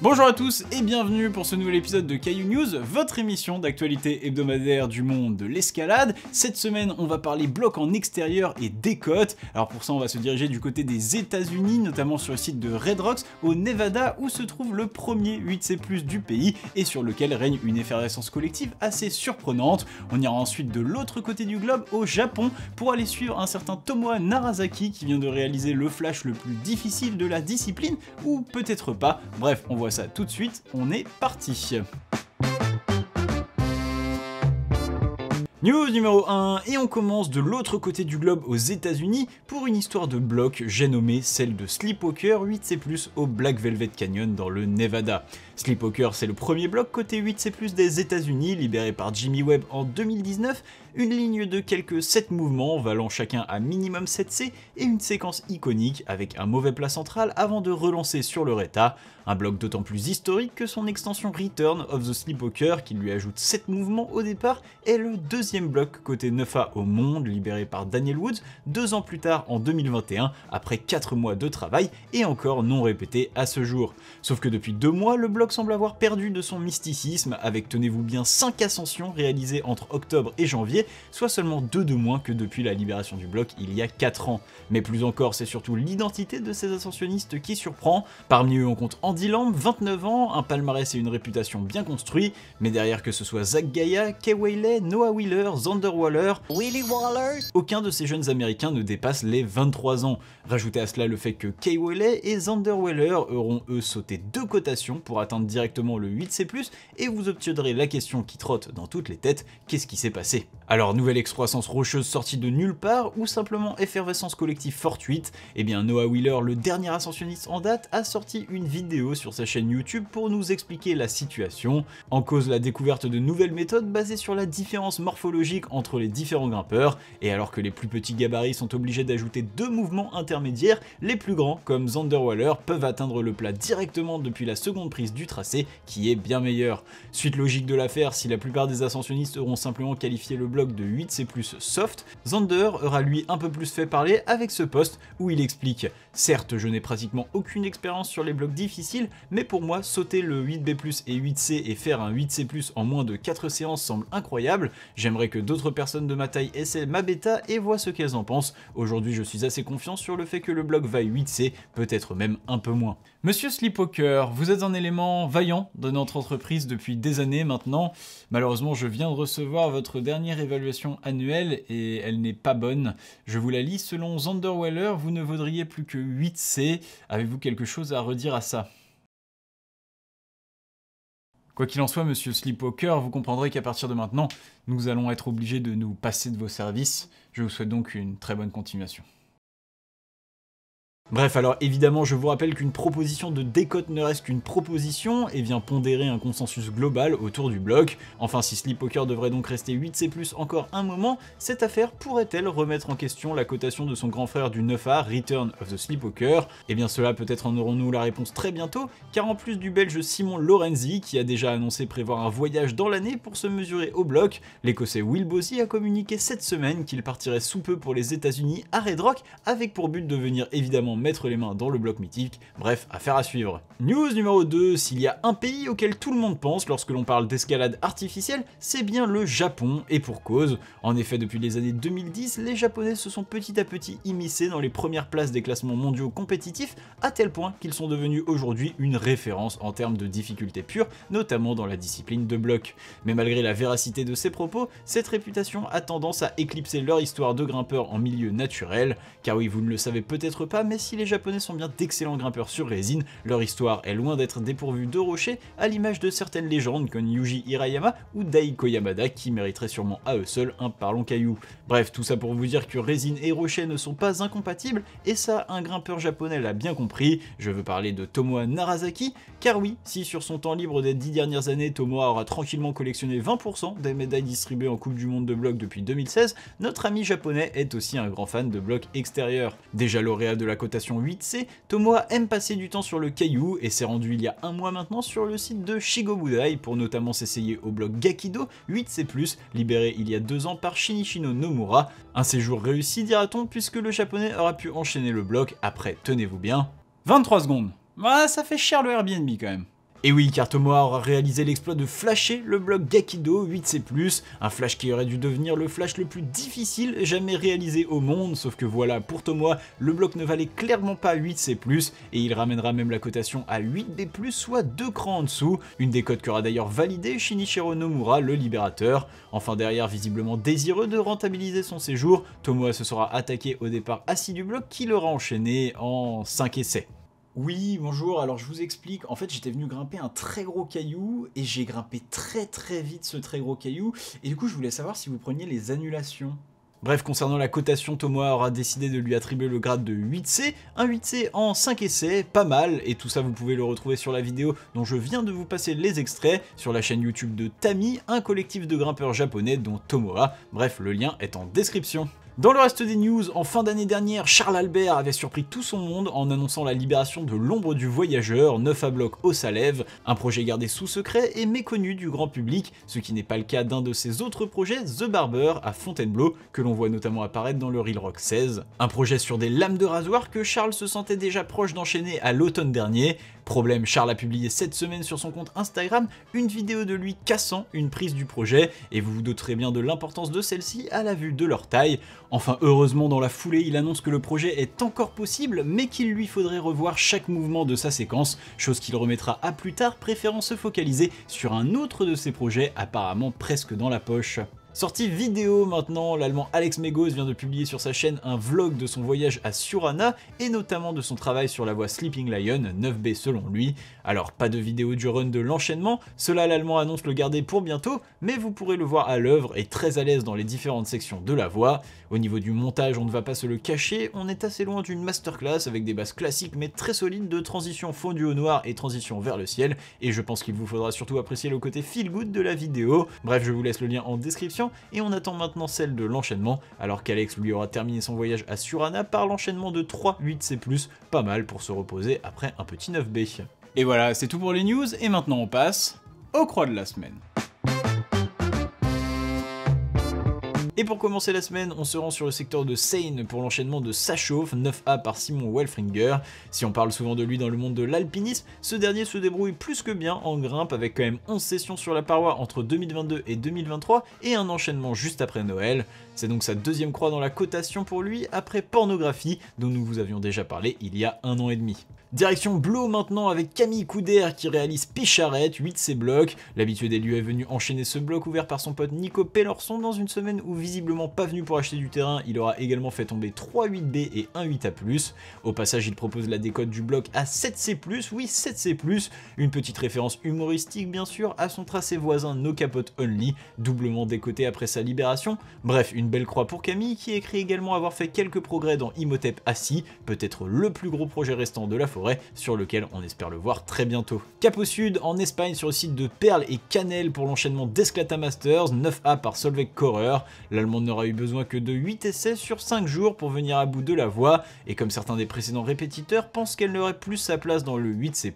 Bonjour à tous et bienvenue pour ce nouvel épisode de Caillou News, votre émission d'actualité hebdomadaire du monde de l'escalade. Cette semaine, on va parler bloc en extérieur et décote. Alors pour ça, on va se diriger du côté des États-Unis, notamment sur le site de Red Rocks, au Nevada, où se trouve le premier 8C+ du pays et sur lequel règne une effervescence collective assez surprenante. On ira ensuite de l'autre côté du globe, au Japon, pour aller suivre un certain Tomoa Narasaki qui vient de réaliser le flash le plus difficile de la discipline, ou peut-être pas. Bref, on voit ça tout de suite, on est parti. News numéro 1, et on commence de l'autre côté du globe aux États-Unis pour une histoire de bloc, j'ai nommé celle de Sleepwalker 8C+ au Black Velvet Canyon dans le Nevada. Sleepwalker, c'est le premier bloc côté 8C+ des États-Unis, libéré par Jimmy Webb en 2019, une ligne de quelques 7 mouvements valant chacun à minimum 7C et une séquence iconique avec un mauvais plat central avant de relancer sur le Reta, un bloc d'autant plus historique que son extension Return of the Sleepwalker, qui lui ajoute 7 mouvements au départ, est le deuxième bloc côté 9A au monde, libéré par Daniel Woods 2 ans plus tard en 2021, après 4 mois de travail et encore non répété à ce jour. Sauf que depuis 2 mois, le bloc semble avoir perdu de son mysticisme, avec, tenez-vous bien, 5 ascensions réalisées entre octobre et janvier, soit seulement 2 de moins que depuis la libération du bloc il y a 4 ans. Mais plus encore, c'est surtout l'identité de ces ascensionnistes qui surprend. Parmi eux, on compte Andy Lamb, 29 ans, un palmarès et une réputation bien construits, mais derrière que ce soit Zach Gaia, Kay Whaley, Noah Wheeler, Xander Waller, Willie Waller, aucun de ces jeunes américains ne dépasse les 23 ans. Rajoutez à cela le fait que Kay Whaley et Xander Waller auront eux sauté 2 cotations pour atteindre directement le 8C+, et vous obtiendrez la question qui trotte dans toutes les têtes, qu'est-ce qui s'est passé? Alors, nouvelle excroissance rocheuse sortie de nulle part, ou simplement effervescence collective fortuite? Eh bien, Noah Wheeler, le dernier ascensionniste en date, a sorti une vidéo sur sa chaîne YouTube pour nous expliquer la situation. En cause, la découverte de nouvelles méthodes basées sur la différence morphologique entre les différents grimpeurs, et alors que les plus petits gabarits sont obligés d'ajouter 2 mouvements intermédiaires, les plus grands, comme Xander Waller, peuvent atteindre le plat directement depuis la seconde prise du tracé, qui est bien meilleure. Suite logique de l'affaire, si la plupart des ascensionnistes auront simplement qualifié le bloc de 8C+ soft, Xander aura lui un peu plus fait parler avec ce post où il explique « Certes, je n'ai pratiquement aucune expérience sur les blocs difficiles, mais pour moi, sauter le 8B+ et 8C et faire un 8C+ en moins de 4 séances semble incroyable. J'aimerais que d'autres personnes de ma taille essaient ma bêta et voient ce qu'elles en pensent. Aujourd'hui, je suis assez confiant sur le fait que le bloc vaille 8C, peut-être même un peu moins. » Monsieur Sleepwalker, vous êtes un élément vaillant de notre entreprise depuis des années maintenant. Malheureusement, je viens de recevoir votre dernière évaluation annuelle et elle n'est pas bonne. Je vous la lis, selon Xander Waller, vous ne vaudriez plus que 8C. Avez-vous quelque chose à redire à ça? Quoi qu'il en soit, monsieur Sleepwalker, vous comprendrez qu'à partir de maintenant, nous allons être obligés de nous passer de vos services. Je vous souhaite donc une très bonne continuation. Bref, alors évidemment, je vous rappelle qu'une proposition de décote ne reste qu'une proposition et vient pondérer un consensus global autour du bloc. Enfin, si Sleepwalker devrait donc rester 8C+ encore un moment, cette affaire pourrait-elle remettre en question la cotation de son grand frère du 9A, Return of the Sleepwalker? Eh bien cela, peut-être en aurons-nous la réponse très bientôt, car en plus du belge Simon Lorenzi, qui a déjà annoncé prévoir un voyage dans l'année pour se mesurer au bloc, l'écossais Will Bossy a communiqué cette semaine qu'il partirait sous peu pour les États-Unis à Red Rock, avec pour but de venir évidemment mettre les mains dans le bloc mythique, bref, affaire à suivre. News numéro 2, s'il y a un pays auquel tout le monde pense lorsque l'on parle d'escalade artificielle, c'est bien le Japon, et pour cause. En effet, depuis les années 2010, les Japonais se sont petit à petit immiscés dans les premières places des classements mondiaux compétitifs, à tel point qu'ils sont devenus aujourd'hui une référence en termes de difficulté pure, notamment dans la discipline de bloc. Mais malgré la véracité de ces propos, cette réputation a tendance à éclipser leur histoire de grimpeurs en milieu naturel, car oui, vous ne le savez peut-être pas, mais si les Japonais sont bien d'excellents grimpeurs sur résine, leur histoire est loin d'être dépourvue de rochers, à l'image de certaines légendes comme Yuji Hirayama ou Daiko Yamada qui mériteraient sûrement à eux seuls un parlons caillou. Bref, tout ça pour vous dire que résine et rochers ne sont pas incompatibles, et ça, un grimpeur japonais l'a bien compris. Je veux parler de Tomoa Narasaki, car oui, si sur son temps libre des 10 dernières années, Tomoa aura tranquillement collectionné 20% des médailles distribuées en Coupe du Monde de bloc depuis 2016, notre ami japonais est aussi un grand fan de bloc extérieur. Déjà lauréat de la cotation 8C, Tomoa aime passer du temps sur le caillou et s'est rendu il y a un mois maintenant sur le site de Shigobudai pour notamment s'essayer au bloc Gakido 8C+, libéré il y a 2 ans par Shinichino Nomura. Un séjour réussi dira-t-on, puisque le japonais aura pu enchaîner le bloc après, tenez-vous bien, 23 secondes. Ah, ça fait cher le Airbnb quand même. Et oui, car Tomoa aura réalisé l'exploit de flasher le bloc Gakido 8C+, un flash qui aurait dû devenir le flash le plus difficile jamais réalisé au monde, sauf que voilà, pour Tomoa, le bloc ne valait clairement pas 8C+, et il ramènera même la cotation à 8B+, soit 2 crans en dessous, une des cotes qu'aura d'ailleurs validé Shinichiro Nomura, le libérateur. Enfin derrière, visiblement désireux de rentabiliser son séjour, Tomoa se sera attaqué au départ assis du bloc qui l'aura enchaîné en 5 essais. Oui, bonjour, alors je vous explique, en fait j'étais venu grimper un très gros caillou et j'ai grimpé très vite ce très gros caillou et du coup je voulais savoir si vous preniez les annulations. Bref, concernant la cotation, Tomoa aura décidé de lui attribuer le grade de 8C, un 8C en 5 essais, pas mal, et tout ça vous pouvez le retrouver sur la vidéo dont je viens de vous passer les extraits, sur la chaîne YouTube de Tami, un collectif de grimpeurs japonais dont Tomoa, bref le lien est en description. Dans le reste des news, en fin d'année dernière, Charles Albert avait surpris tout son monde en annonçant la libération de l'Ombre du Voyageur, 9 à bloc au Salève, un projet gardé sous secret et méconnu du grand public, ce qui n'est pas le cas d'un de ses autres projets, The Barber, à Fontainebleau, que l'on voit notamment apparaître dans le Reel Rock 16. Un projet sur des lames de rasoir que Charles se sentait déjà proche d'enchaîner à l'automne dernier. Problème, Charles a publié cette semaine sur son compte Instagram une vidéo de lui cassant une prise du projet, et vous vous douterez bien de l'importance de celle-ci à la vue de leur taille. Enfin, heureusement, dans la foulée, il annonce que le projet est encore possible, mais qu'il lui faudrait revoir chaque mouvement de sa séquence, chose qu'il remettra à plus tard, préférant se focaliser sur un autre de ses projets, apparemment presque dans la poche. Sortie vidéo maintenant, l'allemand Alex Megos vient de publier sur sa chaîne un vlog de son voyage à Surana et notamment de son travail sur la voie Sleeping Lion, 9B selon lui. Alors pas de vidéo du run de l'enchaînement, cela l'allemand annonce le garder pour bientôt, mais vous pourrez le voir à l'œuvre et très à l'aise dans les différentes sections de la voie. Au niveau du montage, on ne va pas se le cacher, on est assez loin d'une masterclass avec des bases classiques mais très solides de transition fondu au noir et transition vers le ciel, et je pense qu'il vous faudra surtout apprécier le côté feel good de la vidéo. Bref, je vous laisse le lien en description. Et on attend maintenant celle de l'enchaînement, alors qu'Alex lui aura terminé son voyage à Surana par l'enchaînement de 3 8C+, pas mal pour se reposer après un petit 9B. Et voilà, c'est tout pour les news, et maintenant on passe aux croix de la semaine. Et pour commencer la semaine, on se rend sur le secteur de Seine pour l'enchaînement de Ça chauffe, 9A par Simon Welfringer. Si on parle souvent de lui dans le monde de l'alpinisme, ce dernier se débrouille plus que bien en grimpe avec quand même 11 sessions sur la paroi entre 2022 et 2023 et un enchaînement juste après Noël. C'est donc sa deuxième croix dans la cotation pour lui après Pornographie dont nous vous avions déjà parlé il y a 1 an et demi. Direction Blo maintenant avec Camille Couder qui réalise Picharette, 8C blocs. L'habitué des lieux est venu enchaîner ce bloc ouvert par son pote Nico Pellorson dans une semaine où visiblement pas venu pour acheter du terrain, il aura également fait tomber 3 8B et 1 8A+. Au passage, il propose la décote du bloc à 7C+, oui 7C+, une petite référence humoristique bien sûr à son tracé voisin No Capote Only, doublement décoté après sa libération. Bref, une belle croix pour Camille qui écrit également avoir fait quelques progrès dans Imhotep Assis, peut-être le plus gros projet restant de la forêt, sur lequel on espère le voir très bientôt. Cap au sud, en Espagne, sur le site de Perles et Canel pour l'enchaînement d'Esclata Masters, 9A par Solveig Korrer. L'Allemande n'aura eu besoin que de 8 essais sur 5 jours pour venir à bout de la voie, et comme certains des précédents répétiteurs pensent qu'elle n'aurait plus sa place dans le 8C+.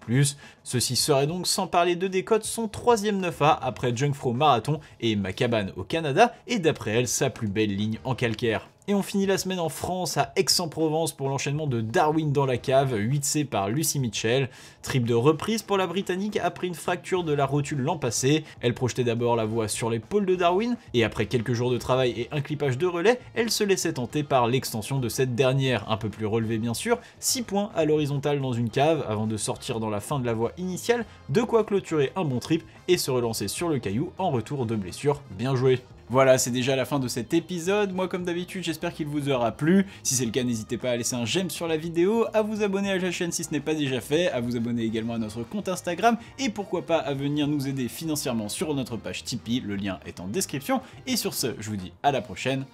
Ceci serait donc, sans parler de décote, son 3e 9A après Jungfrau Marathon et Ma Cabane au Canada, et d'après elle, sa plus belle ligne en calcaire. Et on finit la semaine en France, à Aix-en-Provence, pour l'enchaînement de Darwin dans la cave, 8C par Lucy Mitchell. Trip de reprise pour la Britannique après une fracture de la rotule l'an passé. Elle projetait d'abord la voie sur l'épaule de Darwin, et après quelques jours de travail et un clippage de relais, elle se laissait tenter par l'extension de cette dernière, un peu plus relevée bien sûr, 6 points à l'horizontale dans une cave, avant de sortir dans la fin de la voie initiale, de quoi clôturer un bon trip et se relancer sur le caillou en retour de blessure. Bien joué! Voilà, c'est déjà la fin de cet épisode. Moi, comme d'habitude, j'espère qu'il vous aura plu. Si c'est le cas, n'hésitez pas à laisser un j'aime sur la vidéo, à vous abonner à la chaîne si ce n'est pas déjà fait, à vous abonner également à notre compte Instagram, et pourquoi pas à venir nous aider financièrement sur notre page Tipeee, le lien est en description. Et sur ce, je vous dis à la prochaine.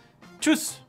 Tchuss!